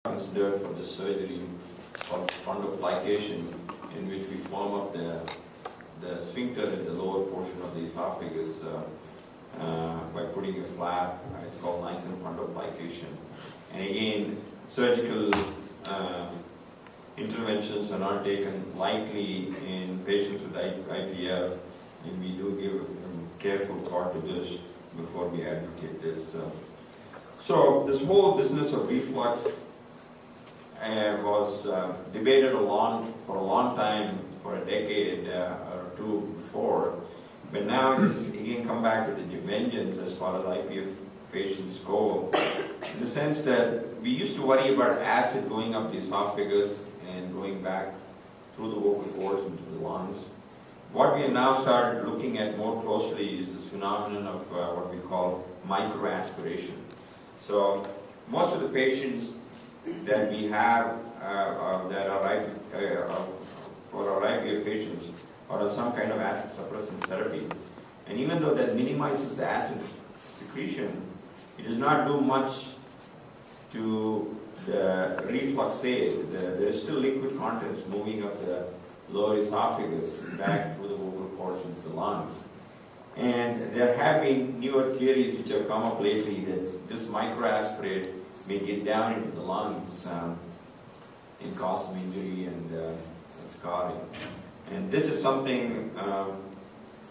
considered for the surgery called fundoplication, in which we form up the sphincter in the lower portion of the esophagus by putting a flap. It's called Nissen fundoplication. And again, surgical interventions are not taken lightly in patients with IPF, and we do give careful thought to this before we advocate this. So this whole business of reflux was debated for a long time, for a decade or two before, but now it has again come back with a vengeance as far as IPF patients go, in the sense that we used to worry about acid going up the esophagus and going back through the vocal cords into the lungs. What we have now started looking at more closely is this phenomenon of what we call microaspiration. So most of the patients that we have that are for our IPF patients are on some kind of acid suppressant therapy. And even though that minimizes the acid secretion, it does not do much to the reflux aid. There is still liquid contents moving up the lower esophagus back through the vocal cords into the lungs. And there have been newer theories which have come up lately that this microaspirate may get down into the lungs and cause some injury and scarring. And this is something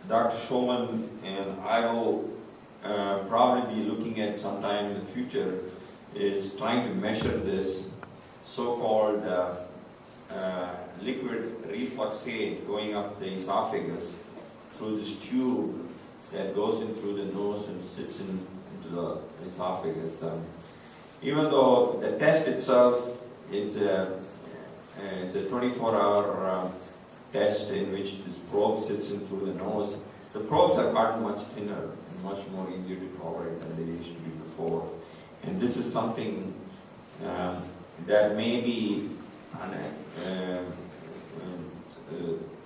Dr. Sholin and I will probably be looking at sometime in the future, is trying to measure this so-called liquid reflux aid going up the esophagus through this tube that goes in through the nose and sits into the esophagus. Even though the test itself, it's a 24-hour test in which this probe sits in through the nose, the probes have gotten much thinner and much more easier to tolerate than they used to be before. And this is something that may be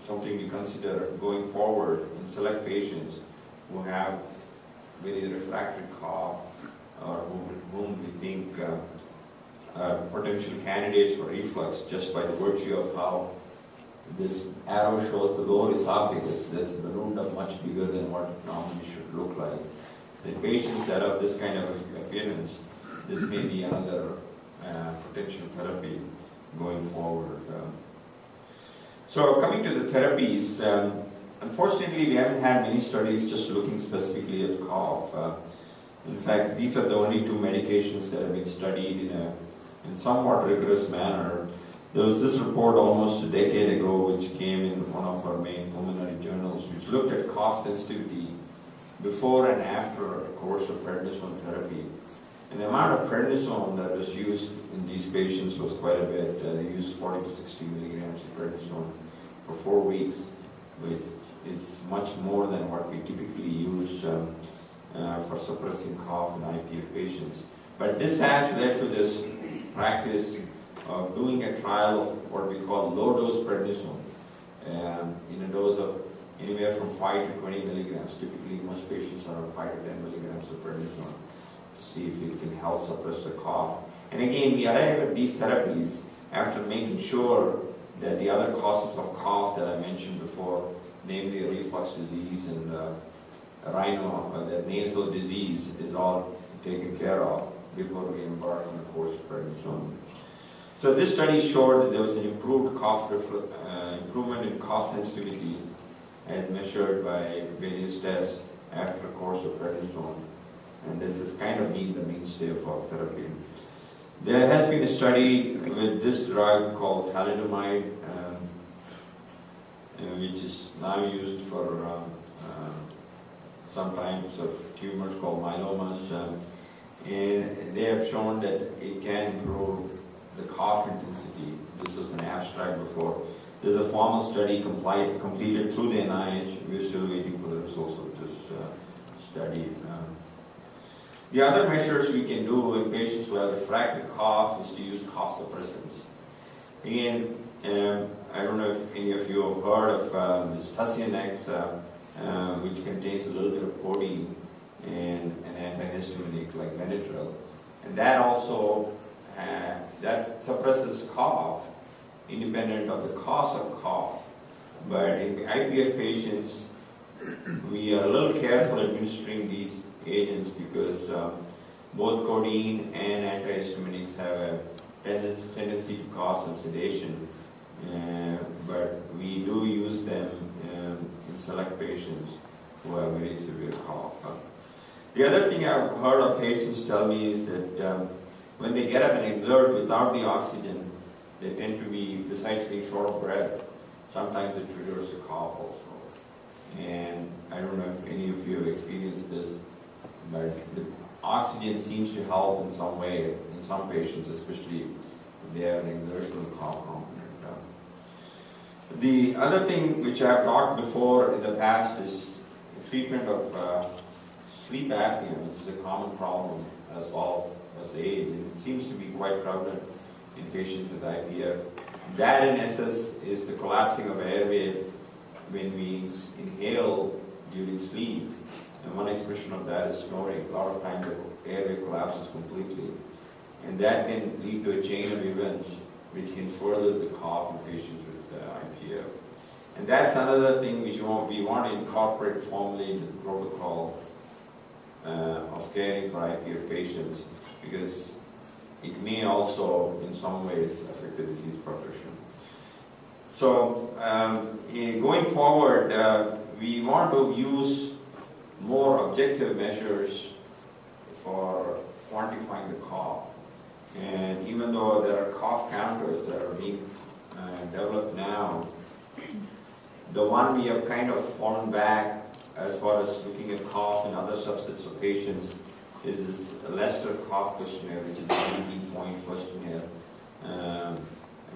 something we consider going forward in select patients who have very refractory cough or whom we think are potential candidates for reflux just by the virtue of how this arrow shows the lower esophagus that's ballooned up much bigger than what it normally should look like. The patients that have this kind of appearance, this may be another potential therapy going forward. So coming to the therapies, unfortunately we haven't had many studies just looking specifically at cough. In fact, these are the only two medications that have been studied in somewhat rigorous manner. There was this report almost a decade ago which came in one of our main pulmonary journals, which looked at cough sensitivity before and after a course of prednisone therapy. And the amount of prednisone that was used in these patients was quite a bit. They used 40 to 60 milligrams of prednisone for 4 weeks, which is much more than what we typically use for suppressing cough in IPF patients. But this has led to this practice of doing a trial of what we call low-dose prednisone in a dose of anywhere from 5 to 20 milligrams. Typically, most patients are on 5 to 10 milligrams of prednisone to see if it can help suppress the cough. And again, we arrive at these therapies after making sure that the other causes of cough that I mentioned before, namely reflux disease and the nasal disease, is all taken care of before we embark on a course of prednisone. So this study showed that there was an improvement in cough sensitivity as measured by various tests after a course of prednisone. And this has kind of been the mainstay of our therapy. There has been a study with this drug called thalidomide, which is now used for some types of tumors called myelomas. And they have shown that it can improve the cough intensity. This was an abstract before. There's a formal study completed through the NIH. We're still waiting for the results of this study. The other measures we can do in patients who have refractory cough is to use cough suppressants. Again, I don't know if any of you have heard of this Tussianex, which contains a little bit of codeine and an antihistaminic like Benadryl. And that also that suppresses cough, independent of the cause of cough. But in IPF patients, we are a little careful administering these agents because both codeine and antihistaminics have a tendency to cause some sedation, but we do use them in select patients who have very severe cough. The other thing I've heard of patients tell me is that when they get up and exert without the oxygen, they tend to be, besides being short of breath, sometimes it triggers a cough also. And I don't know if any of you have experienced this, but the oxygen seems to help in some way in some patients, especially if they have an exertional cough component. The other thing which I have talked before in the past is the treatment of sleep apnea, which is a common problem as well as age. It seems to be quite prevalent in patients with IPF. That in essence is the collapsing of airway when we inhale during sleep. And one expression of that is snoring. A lot of times the airway collapses completely. And that can lead to a chain of events which can further the cough in patients with IPF. And that's another thing which we want to incorporate formally into the protocol of caring for IPF patients, because it may also in some ways affect the disease progression. So going forward, we want to use more objective measures for quantifying the cough. And even though there are cough counters that are being developed now, the one we have kind of fallen back as far as looking at cough in other subsets of patients is this Leicester cough questionnaire, which is an 18-point questionnaire,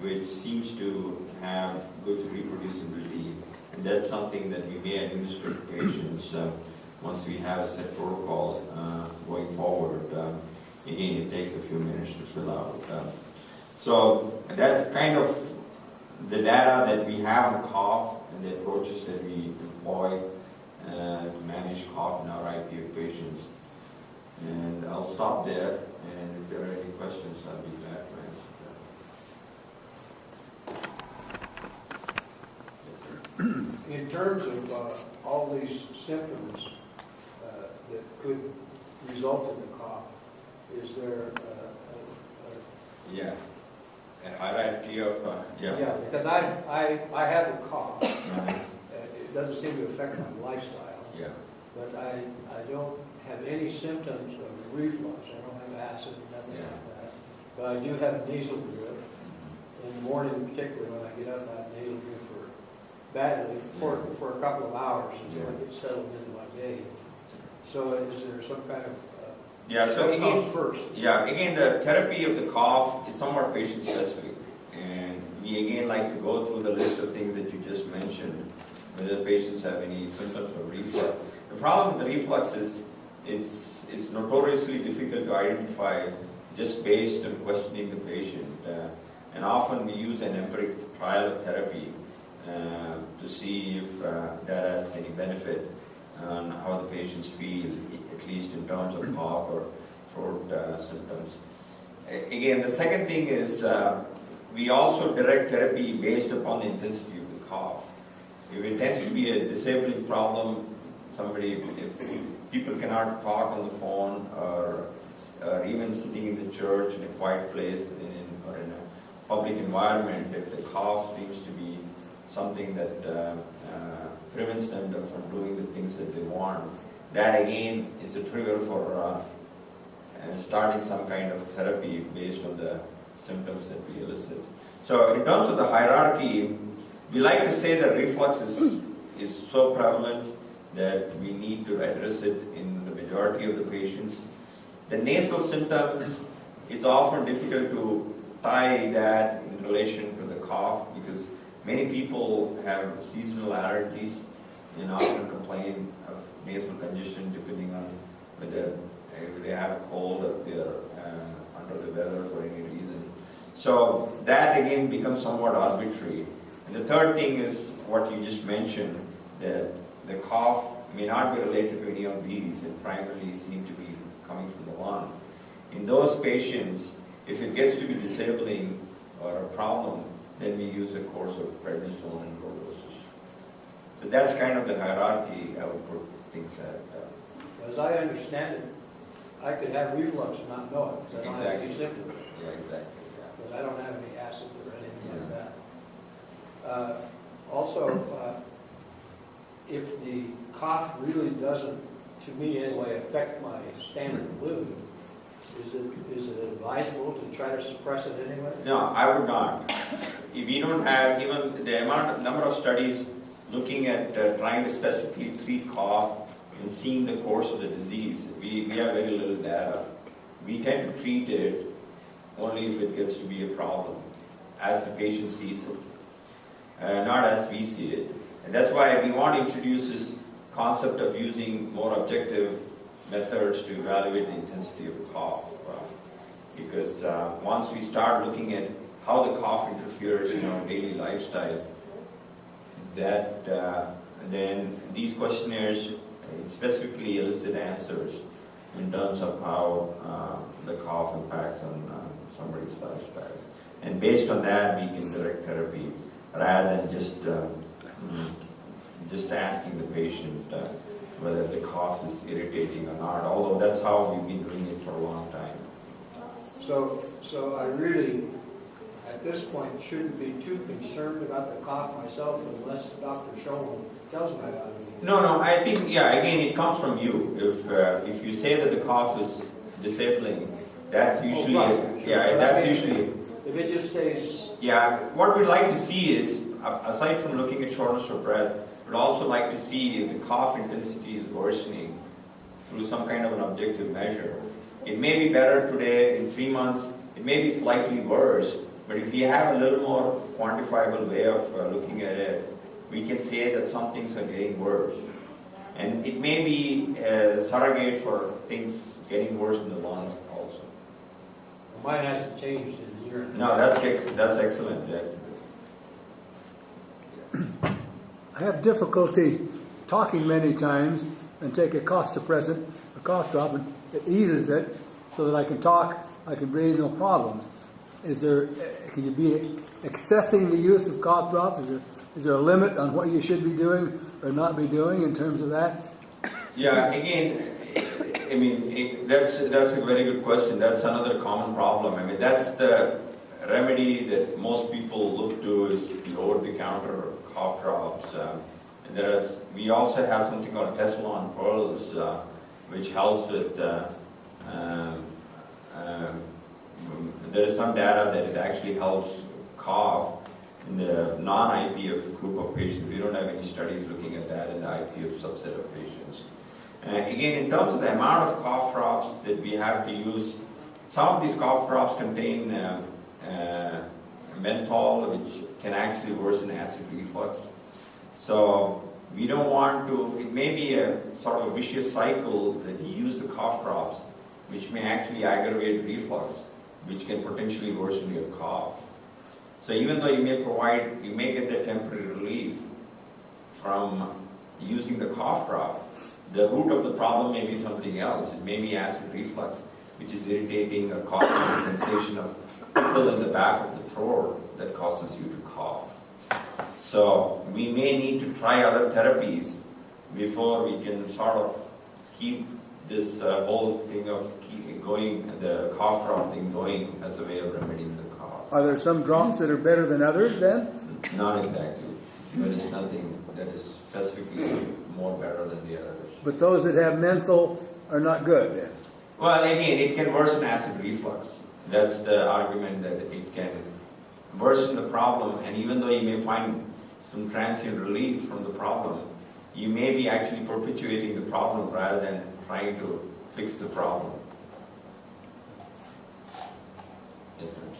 which seems to have good reproducibility. And that's something that we may administer to patients once we have a set protocol going forward. Again, it takes a few minutes to fill out. So that's kind of the data that we have on cough and the approaches that we employ to manage cough in our IPF patients. And I'll stop there, and if there are any questions, I'll be glad to answer them. In terms of all these symptoms that could result in the cough, is there a hierarchy of Yeah, because I have a cough. It doesn't seem to affect my lifestyle. Yeah. But I don't have any symptoms of reflux. I don't have acid, nothing like that. But I do have nasal drip. In the morning, particularly when I get up, I have nasal drip badly for a couple of hours until I get settled into my day. So is there some kind of so again, first? Again, the therapy of the cough is somewhat patient specific, and we again like to go through the list of things that you just mentioned, whether patients have any symptoms of reflux. The problem with the reflux is it's notoriously difficult to identify just based on questioning the patient, and often we use an empiric trial of therapy to see if that has any benefit on how the patients feel, at least in terms of cough or throat symptoms. Again, the second thing is we also direct therapy based upon the intensity of the cough. If it tends to be a disabling problem, if people cannot talk on the phone or even sitting in the church in a quiet place or in a public environment, if the cough seems to be something that prevents them from doing the things that they want, that again is a trigger for starting some kind of therapy based on the symptoms that we elicit. So in terms of the hierarchy, we like to say that reflux is so prevalent that we need to address it in the majority of the patients. The nasal symptoms, it's often difficult to tie that in relation to the cough because many people have seasonal allergies and often complain of nasal congestion depending on whether they have a cold or they're under the weather for any reason. So that again becomes somewhat arbitrary. And the third thing is what you just mentioned, that the cough may not be related to any of these and primarily seem to be coming from the lung. In those patients, If it gets to be disabling or a problem, then we use a course of prednisone and low doses. So that's kind of the hierarchy I would put things at. As I understand it, I could have reflux and not know it, because I don't have any Exactly. symptoms. Yeah, exactly. Because I don't have any acid or anything like that. Also, if the cough really doesn't, to me anyway, affect my standard of living, is it advisable to try to suppress it anyway? No, I would not. If we don't have even the number of studies looking at trying to specifically treat cough and seeing the course of the disease, we have very little data. We tend to treat it only if it gets to be a problem, as the patient sees it, not as we see it. And that's why we want to introduce this concept of using more objective methods to evaluate the intensity of the cough. Because once we start looking at how the cough interferes in our daily lifestyle, that then these questionnaires specifically elicit answers in terms of how the cough impacts on somebody's lifestyle. And based on that, we can direct therapy rather than just asking the patient whether the cough is irritating or not, although that's how we've been doing it for a long time. So I really, at this point, shouldn't be too concerned about the cough myself unless Dr. Shulman tells me about it. No, I think, yeah, again, it comes from you. If you say that the cough is disabling, that's usually, usually... If it just stays... Yeah, what we'd like to see is, aside from looking at shortness of breath, we'd also like to see if the cough intensity is worsening through some kind of an objective measure. It may be better today, in 3 months, it may be slightly worse, but if we have a little more quantifiable way of looking at it, we can say that some things are getting worse. And it may be a surrogate for things getting worse in the lungs also. Mine hasn't changed in a year. No, that's excellent. I have difficulty talking many times and take a cough suppressant, a cough drop, and it eases it so that I can talk, I can breathe, no problems. Can you be accessing the use of cough drops? Is there a limit on what you should be doing or not be doing in terms of that? Yeah, again, I mean, that's a very good question. That's another common problem. I mean, that's the remedy that most people look to is the over-the-counter cough drops. And we also have something called Tessalon pearls, which helps with. There is some data that it actually helps cough in the non-IPF group of patients. We don't have any studies looking at that in the IPF subset of patients. Again, in terms of the amount of cough drops that we have to use, some of these cough drops contain menthol, which can actually worsen acid reflux. So we don't want to, it may be a sort of a vicious cycle that you use the cough drops, which may actually aggravate reflux, which can potentially worsen your cough. So even though you may get the temporary relief from using the cough drop, the root of the problem may be something else. It may be acid reflux, which is irritating or causing a sensation of tickle in the back of the throat that causes you to cough. So we may need to try other therapies before we can sort of keep this whole thing of the cough drop thing going as a way of remedying the cough. Are there some drops that are better than others then? Not exactly. There is nothing that is specifically more better than the others. But those that have menthol are not good then? Well, again, it can worsen acid reflux. That's the argument, that it can worsen the problem, and even though you may find some transient relief from the problem, you may be actually perpetuating the problem rather than trying to fix the problem. Yes, ma'am.